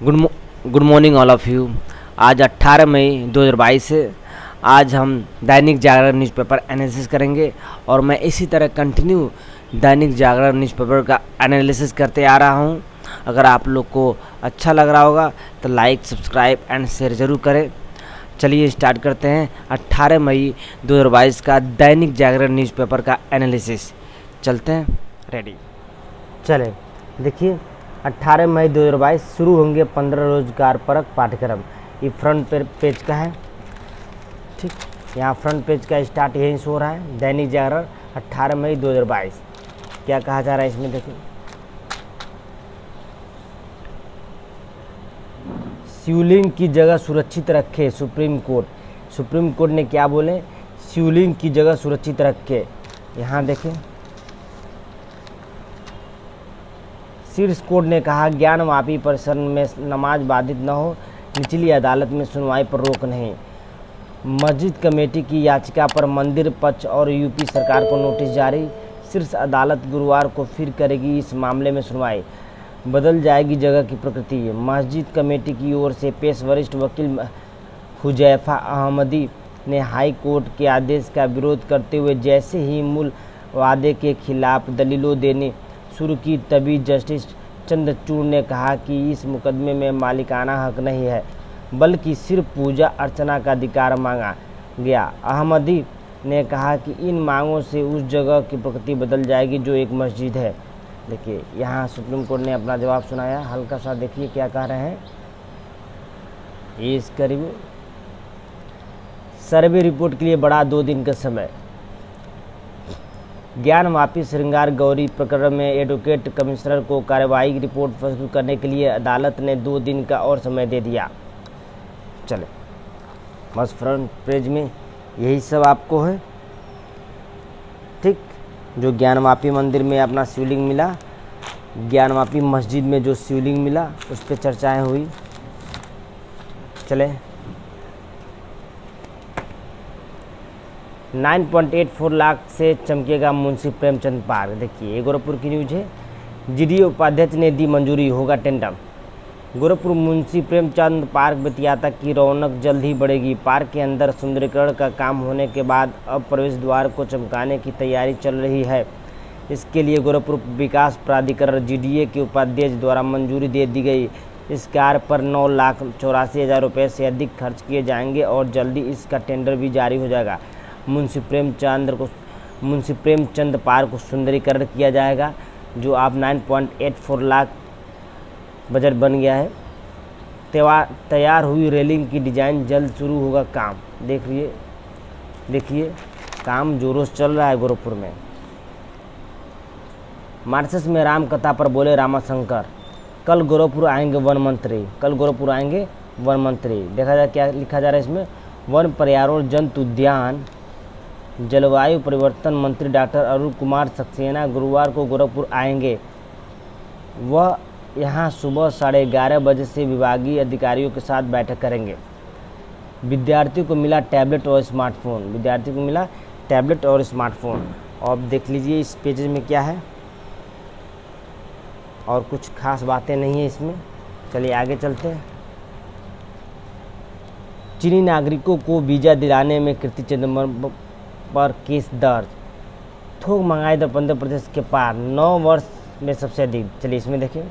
Good morning all of you. आज 18 मई 2022 है। आज हम दैनिक जागरण न्यूज़पेपर एनालिसिस करेंगे और मैं इसी तरह कंटिन्यू दैनिक जागरण न्यूज़पेपर का एनालिसिस करते आ रहा हूं। अगर आप लोग को अच्छा लग रहा होगा तो लाइक, सब्सक्राइब एंड शेयर ज़रूर करें। चलिए स्टार्ट करते हैं 18 मई 2022 का दैनिक जागरण न्यूज़पेपर का एनालिसिस। चलते हैं, रेडी। चले देखिए, 18 मई 2022 शुरू होंगे 15 रोजगार परक पाठ्यक्रम। ये फ्रंट पेज का है, ठीक। यहाँ फ्रंट पेज का स्टार्ट यहीं से हो रहा है। दैनिक जागरण 18 मई 2022 क्या कहा जा रहा है इसमें देखिए। शिवलिंग की जगह सुरक्षित रखे सुप्रीम कोर्ट। सुप्रीम कोर्ट ने क्या बोले, शिवलिंग की जगह सुरक्षित रखे। यहाँ देखें, शीर्ष कोर्ट ने कहा ज्ञानवापी परिसर में नमाज बाधित न हो, निचली अदालत में सुनवाई पर रोक नहीं। मस्जिद कमेटी की याचिका पर मंदिर पक्ष और यूपी सरकार को नोटिस जारी। शीर्ष अदालत गुरुवार को फिर करेगी इस मामले में सुनवाई। बदल जाएगी जगह की प्रकृति। मस्जिद कमेटी की ओर से पेश वरिष्ठ वकील हुजैफा अहमदी ने हाई कोर्ट के आदेश का विरोध करते हुए जैसे ही मूल वादे के खिलाफ दलीलों देनी शुरू की, तभी जस्टिस चंद्रचूड़ ने कहा कि इस मुकदमे में मालिकाना हक नहीं है, बल्कि सिर्फ पूजा अर्चना का अधिकार मांगा गया। अहमदी ने कहा कि इन मांगों से उस जगह की प्रकृति बदल जाएगी जो एक मस्जिद है। देखिए, यहाँ सुप्रीम कोर्ट ने अपना जवाब सुनाया। हल्का सा देखिए क्या कह रहे हैं। ये इसका रिव्यू। सर्वे रिपोर्ट के लिए बढ़ा 2 दिन का समय। ज्ञानवापी श्रृंगार गौरी प्रकरण में एडवोकेट कमिश्नर को कार्रवाई रिपोर्ट प्रस्तुत करने के लिए अदालत ने 2 दिन का और समय दे दिया। चले, बस फ्रंट पेज में यही सब आपको है, ठीक। जो ज्ञानवापी मंदिर में अपना शिवलिंग मिला, ज्ञानवापी मस्जिद में जो शिवलिंग मिला, उस पर चर्चाएं हुई। चले, 9.84 लाख से चमकेगा मुंशी प्रेमचंद पार्क। देखिए, गोरखपुर की न्यूज है। जीडीओ उपाध्यक्ष ने दी मंजूरी, होगा टेंडर। गोरखपुर मुंशी प्रेमचंद पार्क बेतियाता की रौनक जल्द ही बढ़ेगी। पार्क के अंदर सुंदरीकरण का काम होने के बाद अब प्रवेश द्वार को चमकाने की तैयारी चल रही है। इसके लिए गोरखपुर विकास प्राधिकरण जीडीए के उपाध्यक्ष द्वारा मंजूरी दे दी गई। इस कार्य पर 9,84,000 रुपये से अधिक खर्च किए जाएंगे और जल्दी इसका टेंडर भी जारी हो जाएगा। मुंशी प्रेमचंद पार्क को सुंदरीकरण किया जाएगा, जो आप 9.84 लाख बजट बन गया है। तैयार हुई रेलिंग की डिजाइन, जल्द शुरू होगा काम। देखिए काम जोरों से चल रहा है गोरखपुर में। मार्चस में राम कथा पर बोले रामाशंकर, कल गोरखपुर आएंगे वन मंत्री। कल गोरखपुर आएंगे वन मंत्री। देखा जाए क्या लिखा जा रहा है इसमें। वन पर्यावरण जंतु उद्यान जलवायु परिवर्तन मंत्री डॉक्टर अरुण कुमार सक्सेना गुरुवार को गोरखपुर आएंगे। वह यहां सुबह 11:30 बजे से विभागीय अधिकारियों के साथ बैठक करेंगे। विद्यार्थियों को मिला टैबलेट और स्मार्टफोन। अब देख लीजिए इस पेज में क्या है, और कुछ खास बातें नहीं है इसमें। चलिए आगे चलते हैं। चीनी नागरिकों को वीज़ा दिलाने में कीर्ति चिदम्बरम पर केस दर्ज। थोक महंगाई दर 15% के पार, 9 वर्ष में सबसे अधिक। चलिए इसमें देखिए,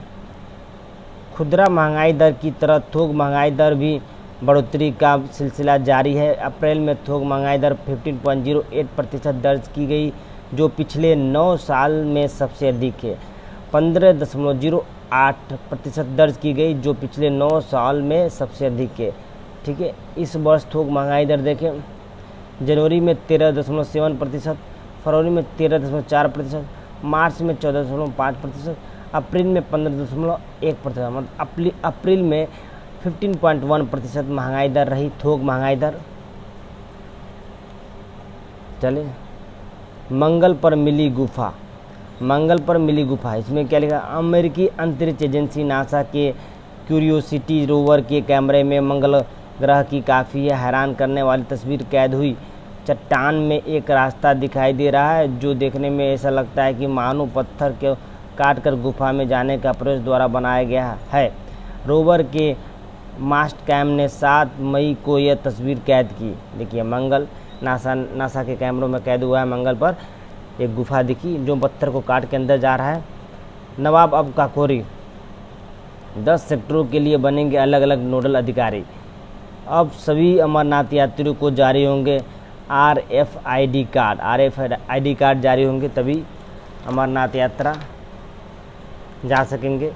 खुदरा महंगाई दर की तरह थोक महंगाई दर भी बढ़ोतरी का सिलसिला जारी है। अप्रैल में थोक महंगाई दर 15.08% दर्ज की गई, जो पिछले 9 साल में सबसे अधिक है। 15.08% दर्ज की गई, जो पिछले 9 साल में सबसे अधिक है, ठीक है। इस वर्ष थोक महंगाई दर देखें, जनवरी में 13.7%, फरवरी में 13.4%, मार्च में 14.5%, अप्रैल में 15.1%। मतलब अप्रैल में 15.1% महंगाई दर रही, थोक महंगाई दर। चले, मंगल पर मिली गुफा। इसमें क्या लिखा, अमेरिकी अंतरिक्ष एजेंसी नासा के क्यूरियोसिटी रोवर के कैमरे में मंगल ग्रह की काफ़ी हैरान करने वाली तस्वीर कैद हुई। चट्टान में एक रास्ता दिखाई दे रहा है, जो देखने में ऐसा लगता है कि मानो पत्थर के काट कर गुफा में जाने का प्रयास द्वारा बनाया गया है। रोवर के मास्ट कैम ने 7 मई को यह तस्वीर कैद की। देखिए मंगल, नासा के कैमरों में कैद हुआ है मंगल पर एक गुफा दिखी जो पत्थर को काट के अंदर जा रहा है। नवाब अब काकोरी, 10 सेक्टरों के लिए बनेंगे अलग अलग नोडल अधिकारी। अब सभी अमरनाथ यात्रियों को जारी होंगे RFID कार्ड जारी होंगे, तभी अमरनाथ यात्रा जा सकेंगे।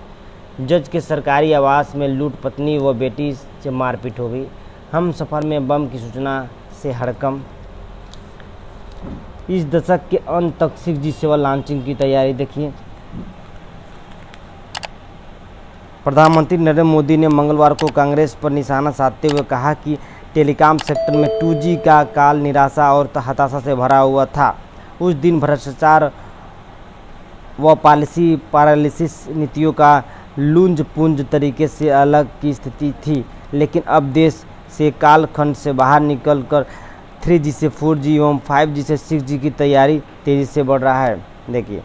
जज के सरकारी आवास में लूट, पत्नी व बेटी से मारपीट हो गई। हम सफ़र में बम की सूचना से हड़कंप। इस दशक के अंत तक 6G सेवा लॉन्चिंग की तैयारी। देखिए प्रधानमंत्री नरेंद्र मोदी ने मंगलवार को कांग्रेस पर निशाना साधते हुए कहा कि टेलीकॉम सेक्टर में 2G का काल निराशा और हताशा से भरा हुआ था। उस दिन भ्रष्टाचार व पॉलिसी पैरालिसिस नीतियों का लूंज पुंज तरीके से अलग की स्थिति थी, लेकिन अब देश से कालखंड से बाहर निकलकर 3G से 4G एवं 5G से 6G की तैयारी तेज़ी से बढ़ रहा है। देखिए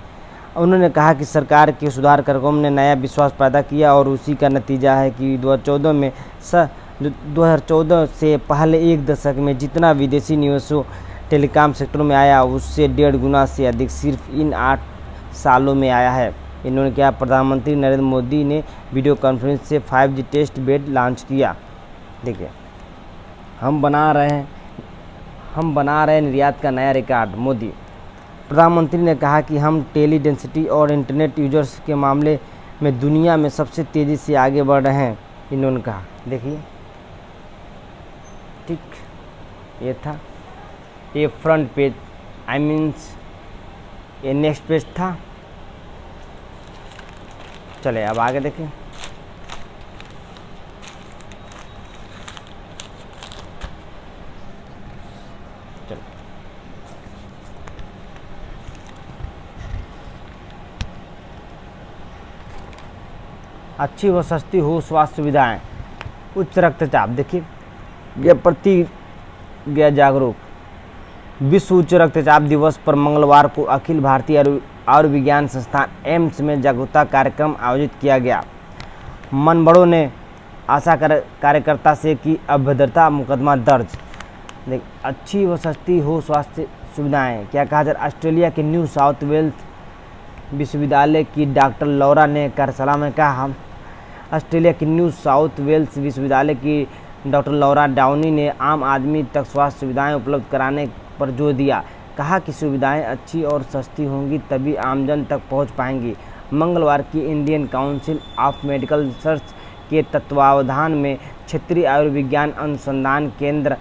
उन्होंने कहा कि सरकार के सुधार कार्यक्रम ने नया विश्वास पैदा किया और उसी का नतीजा है कि 2014 से पहले एक दशक में जितना विदेशी निवेशों टेलीकॉम सेक्टर में आया उससे 1.5 गुना से अधिक सिर्फ इन 8 सालों में आया है। इन्होंने कहा प्रधानमंत्री नरेंद्र मोदी ने वीडियो कॉन्फ्रेंस से 5G टेस्ट बेड लॉन्च किया। देखिए हम बना रहे हैं निर्यात का नया रिकॉर्ड। मोदी प्रधानमंत्री ने कहा कि हम टेली डेंसिटी और इंटरनेट यूजर्स के मामले में दुनिया में सबसे तेज़ी से आगे बढ़ रहे हैं, इन्होंने कहा। देखिए ठीक, ये था ये फ्रंट पेज, ये नेक्स्ट पेज था। चले अब आगे देखें। चलो अच्छी व सस्ती हो स्वास्थ्य सुविधाएं। उच्च रक्तचाप, देखिए यह प्रति गया जागरूक। विश्व उच्च रक्तचाप दिवस पर मंगलवार को अखिल भारतीय आयुर्विज्ञान संस्थान एम्स में जागरूकता कार्यक्रम आयोजित किया गया। मनबड़ों ने आशा कार्यकर्ता से की अभद्रता मुकदमा दर्ज। देख अच्छी व सस्ती हो स्वास्थ्य सुविधाएं, क्या कहा जाए। ऑस्ट्रेलिया के न्यू साउथ वेल्स विश्वविद्यालय की डॉक्टर लौरा ने कार्यशाला में कहा। ऑस्ट्रेलिया के न्यू साउथ वेल्स विश्वविद्यालय की डॉक्टर लौरा डाउनी ने आम आदमी तक स्वास्थ्य सुविधाएं उपलब्ध कराने पर जोर दिया। कहा कि सुविधाएं अच्छी और सस्ती होंगी तभी आमजन तक पहुंच पाएंगी। मंगलवार की Indian council of medical research के तत्वावधान में क्षेत्रीय आयुर्विज्ञान अनुसंधान केंद्र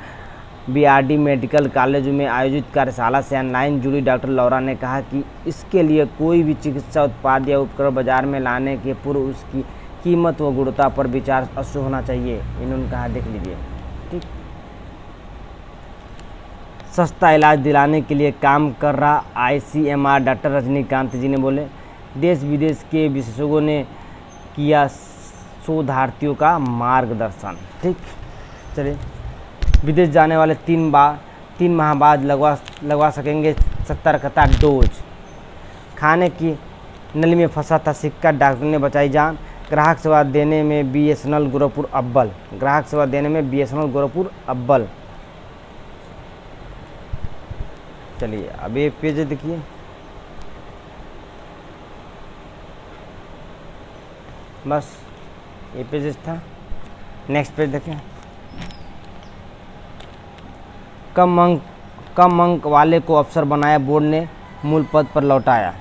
BRD मेडिकल कॉलेज में आयोजित कार्यशाला से ऑनलाइन जुड़ी डॉक्टर लौरा ने कहा कि इसके लिए कोई भी चिकित्सा उत्पाद या उपकरण बाजार में लाने के पूर्व उसकी कीमत व गुणवत्ता पर विचार अवश्य होना चाहिए। इन्होंने कहा, देख लीजिए ठीक। सस्ता इलाज दिलाने के लिए काम कर रहा ICMR डॉक्टर रजनीकांत जी ने बोले। देश विदेश के विशेषज्ञों ने किया शोधार्थियों का मार्गदर्शन। ठीक, चलिए विदेश जाने वाले 3 माह बाद लगवा सकेंगे सतर्कता डोज। खाने की नली में फंसा था सिक्का, डॉक्टर ने बचाई जान। ग्राहक सेवा देने में BSNL गोरखपुर अव्वल। चलिए अब ये पेज देखिए। बस ये पेज था। नेक्स्ट पेज देखें। कम अंक वाले को अफसर बनाया, बोर्ड ने मूल पद पर लौटाया।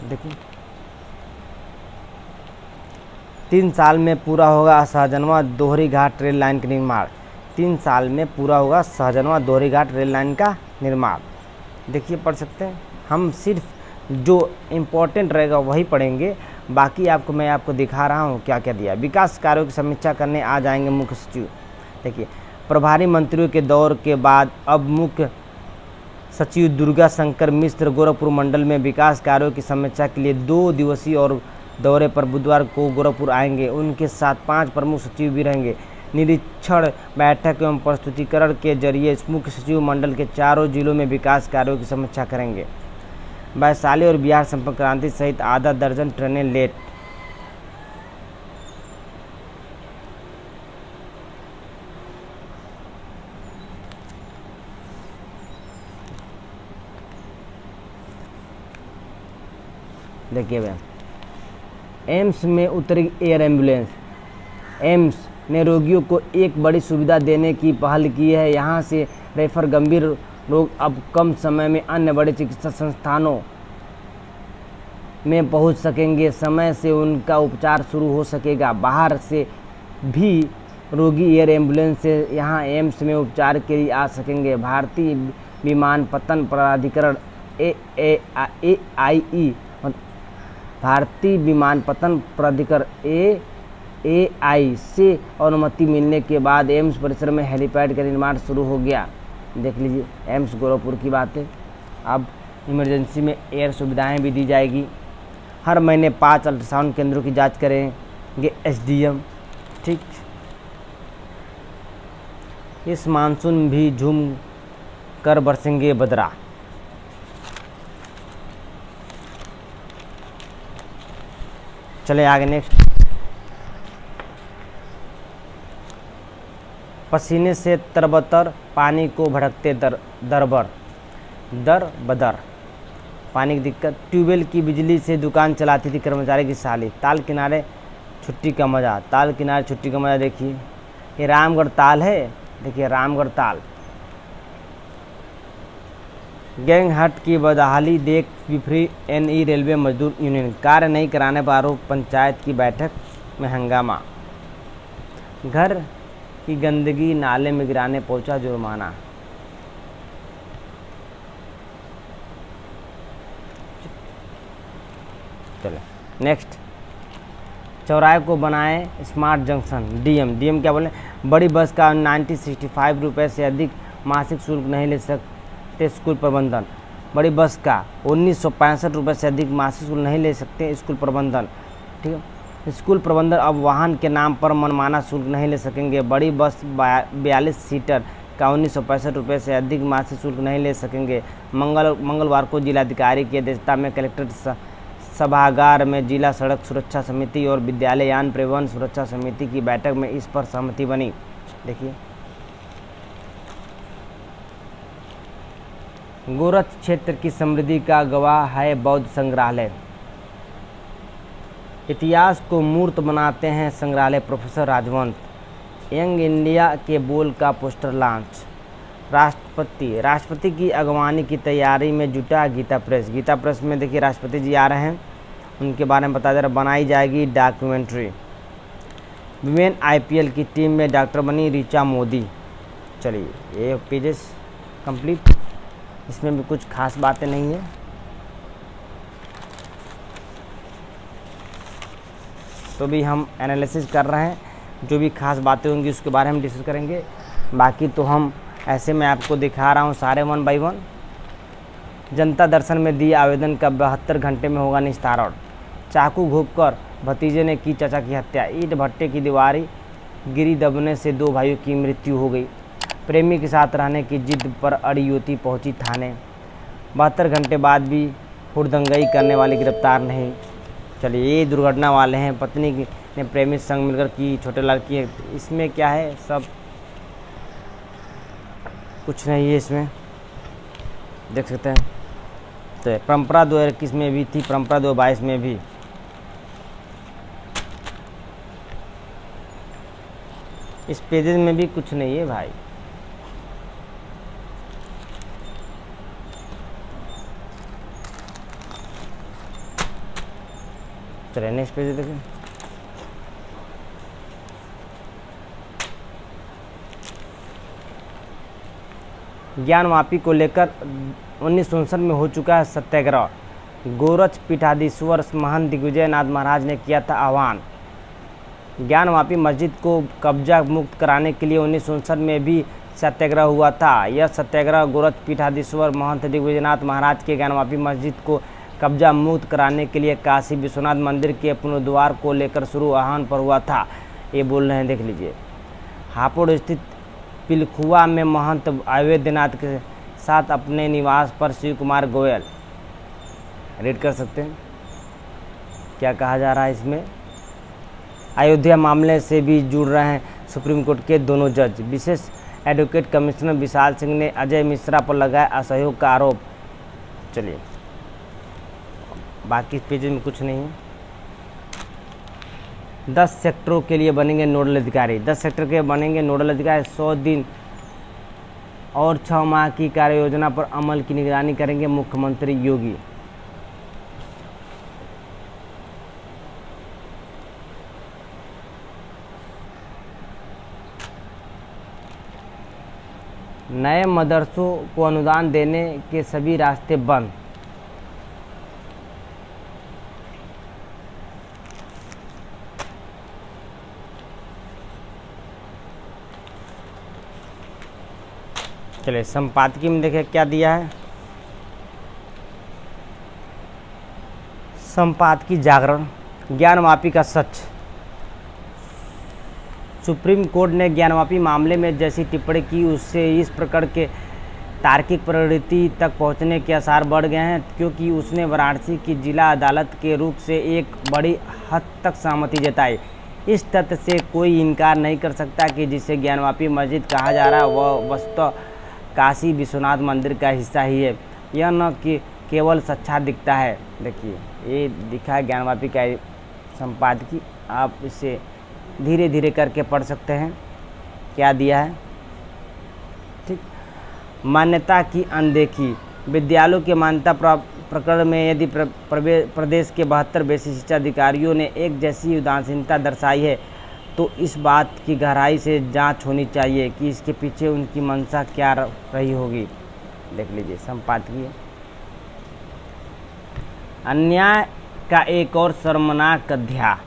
देखिए 3 साल में पूरा होगा शाहजनवा दोहरी घाट रेल लाइन का निर्माण। 3 साल में पूरा होगा शाहजनवा दोहरी घाट रेल लाइन का निर्माण। देखिए पढ़ सकते हैं। हम सिर्फ जो इम्पोर्टेंट रहेगा वही पढ़ेंगे, बाकी मैं आपको दिखा रहा हूँ क्या क्या दिया। विकास कार्यों की समीक्षा करने आ जाएंगे मुख्य सचिव। देखिए प्रभारी मंत्रियों के दौर के बाद अब मुख्य सचिव दुर्गा शंकर मिश्र गोरखपुर मंडल में विकास कार्यों की समीक्षा के लिए 2 दिवसीय और दौरे पर बुधवार को गोरखपुर आएंगे। उनके साथ 5 प्रमुख सचिव भी रहेंगे। निरीक्षण बैठक एवं प्रस्तुतिकरण के जरिए मुख्य सचिव मंडल के 4 जिलों में विकास कार्यों की समीक्षा करेंगे। वैशाली और बिहार संपर्क क्रांति सहित आधा दर्जन ट्रेनें लेट। देखिए भैया, एम्स में उतरी एयर एम्बुलेंस। एम्स ने रोगियों को एक बड़ी सुविधा देने की पहल की है। यहाँ से रेफर गंभीर रोग अब कम समय में अन्य बड़े चिकित्सा संस्थानों में पहुंच सकेंगे। समय से उनका उपचार शुरू हो सकेगा। बाहर से भी रोगी एयर एम्बुलेंस से यहाँ एम्स में उपचार के लिए आ सकेंगे। भारतीय विमानपत्तन प्राधिकरण AAI भारतीय विमानपत्तन प्राधिकरण AAI से अनुमति मिलने के बाद एम्स परिसर में हेलीपैड का निर्माण शुरू हो गया। देख लीजिए, एम्स गोरखपुर की बात है। अब इमरजेंसी में एयर सुविधाएं भी दी जाएगी। हर महीने 5 अल्ट्रासाउंड केंद्रों की जांच करेंगे SDM। ठीक, इस मानसून भी झूम कर बरसेंगे बदरा। चले आगे नेक्स्ट। पसीने से तरबतर पानी को भड़कते दर बदर। पानी की दिक्कत। ट्यूबवेल की बिजली से दुकान चलाती थी कर्मचारी की साली। ताल किनारे छुट्टी का मज़ा। ताल किनारे छुट्टी का मज़ा। देखिए, ये रामगढ़ ताल है। देखिए, रामगढ़ ताल। गैंग हट की बदहाली देख विफरी NE रेलवे मजदूर यूनियन। कार्य नहीं कराने पर आरोप, पंचायत की बैठक में हंगामा। घर की गंदगी नाले में गिराने पहुंचा जुर्माना। चले नेक्स्ट। चौराहे को बनाए स्मार्ट जंक्शन। DM क्या बोले? बड़ी बस का 1965 रुपये से अधिक मासिक शुल्क नहीं ले सकते स्कूल प्रबंधन। बड़ी बस का 1965 रुपये से अधिक मासिक शुल्क नहीं ले सकते स्कूल प्रबंधन। ठीक है, स्कूल प्रबंधन अब वाहन के नाम पर मनमाना शुल्क नहीं ले सकेंगे। बड़ी बस 42 सीटर का 1965 रुपये से अधिक मासिक शुल्क नहीं ले सकेंगे। मंगलवार को जिलाधिकारी की अध्यक्षता में कलेक्ट्रेट सभागार में जिला सड़क सुरक्षा समिति और विद्यालय परिवहन सुरक्षा समिति की बैठक में इस पर सहमति बनी। देखिए, गोरख क्षेत्र की समृद्धि का गवाह है बौद्ध संग्रहालय। इतिहास को मूर्त बनाते हैं संग्रहालय। प्रोफेसर राजवंत। यंग इंडिया के बोल का पोस्टर लॉन्च। राष्ट्रपति की अगवानी की तैयारी में जुटा गीता प्रेस में देखिए राष्ट्रपति जी आ रहे हैं, उनके बारे में बताया जा रहा। बनाई जाएगी डॉक्यूमेंट्री। विमेन IPL की टीम में डॉक्टर बनी ऋचा मोदी। चलिए, ये पेजेस कंप्लीट। इसमें भी कुछ खास बातें नहीं है। तो भी हम एनालिसिस कर रहे हैं, जो भी खास बातें होंगी उसके बारे में डिस्कस करेंगे। बाकी तो हम ऐसे में आपको दिखा रहा हूँ सारे 1 बाय 1। जनता दर्शन में दिए आवेदन का 72 घंटे में होगा निस्तारण। चाकू घोंपकर भतीजे ने की चाचा की हत्या। ईंट भट्टे की दीवारी गिरी, दबने से 2 भाइयों की मृत्यु हो गई। प्रेमी के साथ रहने की जिद पर अड़ी युवती पहुंची थाने। 72 घंटे बाद भी हुड़दंगई करने वाले गिरफ्तार नहीं। चलिए, ये दुर्घटना वाले हैं। पत्नी ने प्रेमी संग मिलकर की छोटे लड़की। इसमें क्या है, सब कुछ नहीं है इसमें, देख सकते हैं। तो परंपरा 2021 में भी थी, परंपरा 2022 में भी। इस पेजेज में भी कुछ नहीं है भाई। चलिए नेक्स्ट पेज देखें। ज्ञानवापी को लेकर 1959 में हो चुका है सत्याग्रह। गोरक्ष पीठाधीश्वर महंत दिग्विजय नाथ महाराज ने किया था आह्वान। ज्ञानवापी मस्जिद को कब्जा मुक्त कराने के लिए 1959 में भी सत्याग्रह हुआ था। यह सत्याग्रह गोरक्ष पीठाधीश्वर महंत दिग्विजयनाथ महाराज के ज्ञानवापी मस्जिद को कब्जा मुक्त कराने के लिए काशी विश्वनाथ मंदिर के पुनरुद्धार को लेकर शुरू आह्वान पर हुआ था। ये बोल रहे हैं, देख लीजिए। हापुड़ स्थित पिलखुआ में महंत अवैधनाथ के साथ अपने निवास पर शिव कुमार गोयल। रीड कर सकते हैं क्या कहा जा रहा है इसमें। अयोध्या मामले से भी जुड़ रहे हैं सुप्रीम कोर्ट के दोनों जज। विशेष एडवोकेट कमिश्नर विशाल सिंह ने अजय मिश्रा पर लगाया असहयोग का आरोप। चलिए, बाकी पेज में कुछ नहीं है। 10 सेक्टरों के लिए बनेंगे नोडल अधिकारी, 10 सेक्टर के बनेंगे नोडल अधिकारी। 100 दिन और 6 माह की कार्य योजना पर अमल की निगरानी करेंगे मुख्यमंत्री योगी। नए मदरसों को अनुदान देने के सभी रास्ते बंद। चलिए संपादकीय में देखें क्या दिया है। संपादकीय जागरण, ज्ञानवापी का सच। सुप्रीम कोर्ट ने ज्ञानवापी मामले में जैसी टिप्पणी की उससे इस प्रकरण के तार्किक प्रवृत्ति तक पहुंचने के आसार बढ़ गए हैं, क्योंकि उसने वाराणसी की जिला अदालत के रूप से एक बड़ी हद तक सहमति जताई। इस तथ्य से कोई इनकार नहीं कर सकता कि जिसे ज्ञानवापी मस्जिद कहा जा रहा है वह वस्तुतः काशी विश्वनाथ मंदिर का हिस्सा ही है। यह न कि केवल सच्चा दिखता है। देखिए ये दिखा है ज्ञानवापी का संपादकीय, आप इसे धीरे धीरे करके पढ़ सकते हैं क्या दिया है। ठीक, मान्यता की अनदेखी। विद्यालयों के मान्यता प्रकरण में यदि प्रदेश के 72 बेसिक शिक्षा अधिकारियों ने एक जैसी उदासीनता दर्शाई है तो इस बात की गहराई से जांच होनी चाहिए कि इसके पीछे उनकी मंशा क्या रही होगी। देख लीजिए संपादकीय। अन्याय का एक और शर्मनाक अध्याय।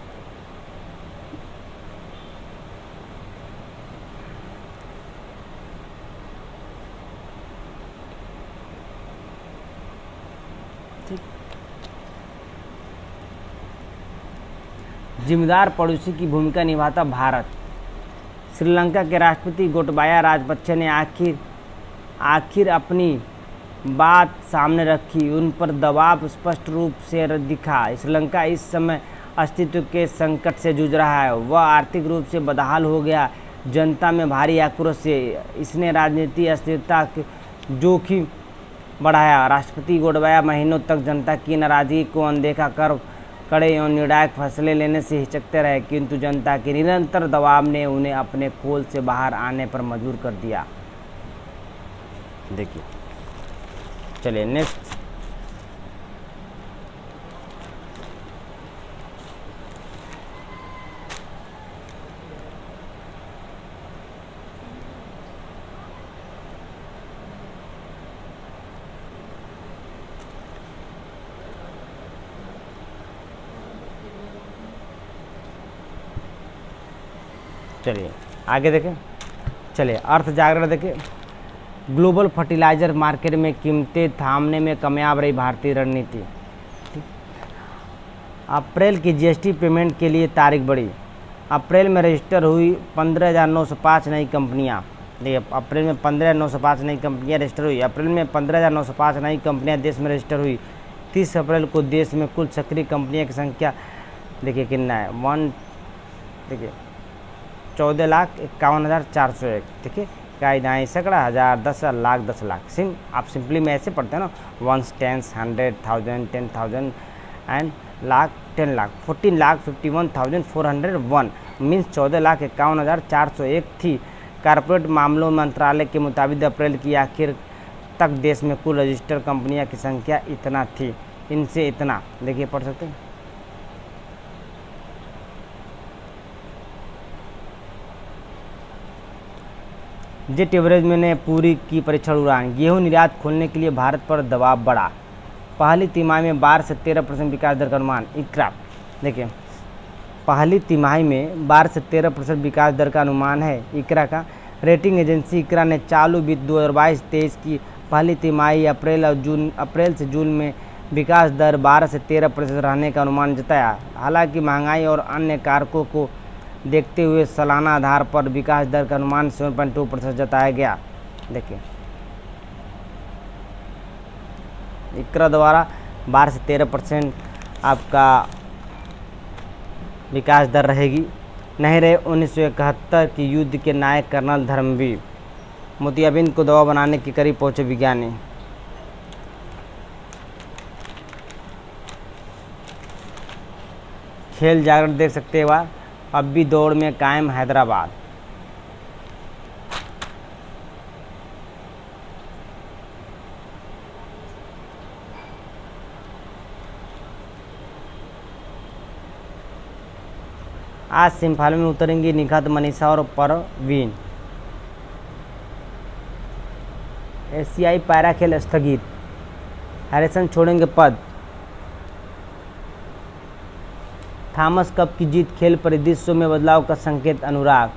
जिम्मेदार पड़ोसी की भूमिका निभाता भारत। श्रीलंका के राष्ट्रपति गोटबाया राजपक्षे ने आखिर अपनी बात सामने रखी। उन पर दबाव स्पष्ट रूप से दिखा। श्रीलंका इस समय अस्तित्व के संकट से जूझ रहा है। वह आर्थिक रूप से बदहाल हो गया। जनता में भारी आक्रोश से इसने राजनीतिक अस्थिरता जोखिम बढ़ाया। राष्ट्रपति गोटबाया महीनों तक जनता की नाराजगी को अनदेखा कर कड़े एवं निर्णायक फैसले लेने से हिचकते रहे, किंतु जनता के निरंतर दबाव ने उन्हें अपने खोल से बाहर आने पर मजबूर कर दिया। देखिए चलिए नेक्स्ट। चलिए आगे देखें। चलिए अर्थ जागरण देखें। ग्लोबल फर्टिलाइजर मार्केट में कीमतें थामने में कामयाब रही भारतीय रणनीति। अप्रैल की जीएसटी पेमेंट के लिए तारीख बढ़ी। अप्रैल में रजिस्टर हुई 15,905 नई कंपनियां। देखिए अप्रैल में 15,905 नई कंपनियां रजिस्टर हुई। अप्रैल में 15,905 नई कंपनियां देश में रजिस्टर हुई। 30 अप्रैल को देश में कुल सक्रिय कंपनियों की संख्या देखिए कितना है। देखिए 14,51,401। देखिए इकाई ढाई सैकड़ा हज़ार 10,00,000 10,00,000। आप सिंपली में ऐसे पढ़ते हैं ना, 1 10 100 1000 10,000 एंड लाख 10 लाख 14,51,401 मीन्स 14,51,401 थी। कॉर्पोरेट मामलों मंत्रालय के मुताबिक अप्रैल की आखिर तक देश में कुल रजिस्टर्ड कंपनियों की संख्या इतना थी। इनसे इतना देखिए पढ़ सकते हैं। जेट एवरेज में ने पूरी की परीक्षण उड़ान। गेहूं निर्यात खोलने के लिए भारत पर दबाव बढ़ा। पहली तिमाही में 12 से 13% विकास दर का अनुमान। इकरा देखिए पहली तिमाही में 12 से 13% विकास दर का अनुमान है। इकरा का रेटिंग एजेंसी इकरा ने चालू वित्त 2022-23 की पहली तिमाही अप्रैल से जून में विकास दर 12 से 13% रहने का अनुमान जताया। हालांकि महंगाई और अन्य कारकों को देखते हुए सालाना आधार पर विकास दर का अनुमान 7.2% जताया गया। देखिए इकरा द्वारा 12 से 13% आपका विकास दर रहेगी। नहीं रहे 1971 की युद्ध के नायक कर्नल धर्मवीर। मोतियाबिंद को दवा बनाने के करीब पहुंचे विज्ञानी। खेल जागरण देख सकते हो, अब भी दौड़ में कायम हैदराबाद। आज सेमीफाइनल में उतरेंगी निखत, मनीषा और परवीन। एशियाई पैरा खेल स्थगित, हैरिसन छोड़ेंगे पद। थॉमस कप की जीत खेल परिदृश्यों में बदलाव का संकेत, अनुराग।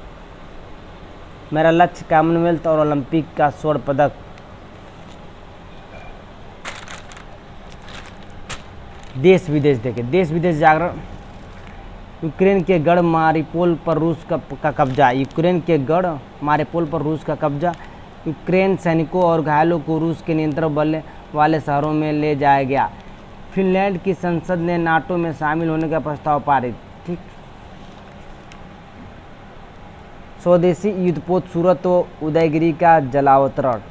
मेरा लक्ष्य कॉमनवेल्थ और ओलंपिक का स्वर्ण पदक। देश विदेश देखे, देश विदेश जागरण। यूक्रेन के गढ़ मारिपोल पर रूस का कब्जा। यूक्रेन के गढ़ मारिपोल पर रूस का कब्जा। यूक्रेन सैनिकों और घायलों को रूस के नियंत्रण वाले शहरों में ले जाया गया। फिनलैंड की संसद ने नाटो में शामिल होने का प्रस्ताव पारित। ठीक। स्वदेशी युद्धपोत सूरत व उदयगिरी का जलावतरण।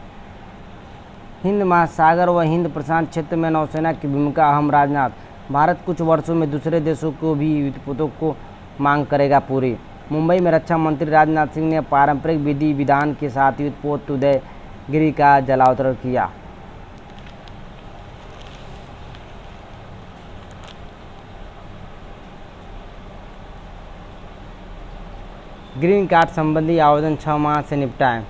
हिंद महासागर व हिंद प्रशांत क्षेत्र में नौसेना की भूमिका अहम, राजनाथ। भारत कुछ वर्षों में दूसरे देशों को भी युद्धपोतों को मांग करेगा पूरी। मुंबई में रक्षा मंत्री राजनाथ सिंह ने पारंपरिक विधि विधान के साथ युद्धपोत उदयगिरी का जलावतरण किया। ग्रीन कार्ड संबंधी आवेदन 6 माह से निपटाएं।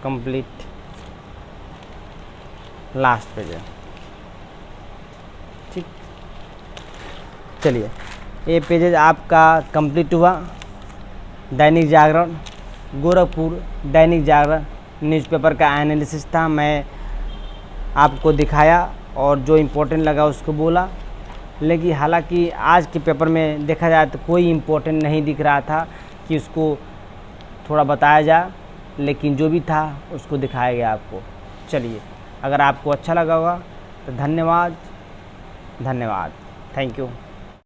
कंप्लीट, लास्ट पेज है। ठीक, चलिए ये पेज आपका कंप्लीट हुआ। दैनिक जागरण, गोरखपुर दैनिक जागरण न्यूज़पेपर का एनालिसिस था, मैं आपको दिखाया और जो इम्पोर्टेंट लगा उसको बोला। लेकिन हालांकि आज के पेपर में देखा जाए तो कोई इम्पोर्टेंट नहीं दिख रहा था कि उसको थोड़ा बताया जाए, लेकिन जो भी था उसको दिखाया गया आपको। चलिए, अगर आपको अच्छा लगा होगा तो धन्यवाद, थैंक यू।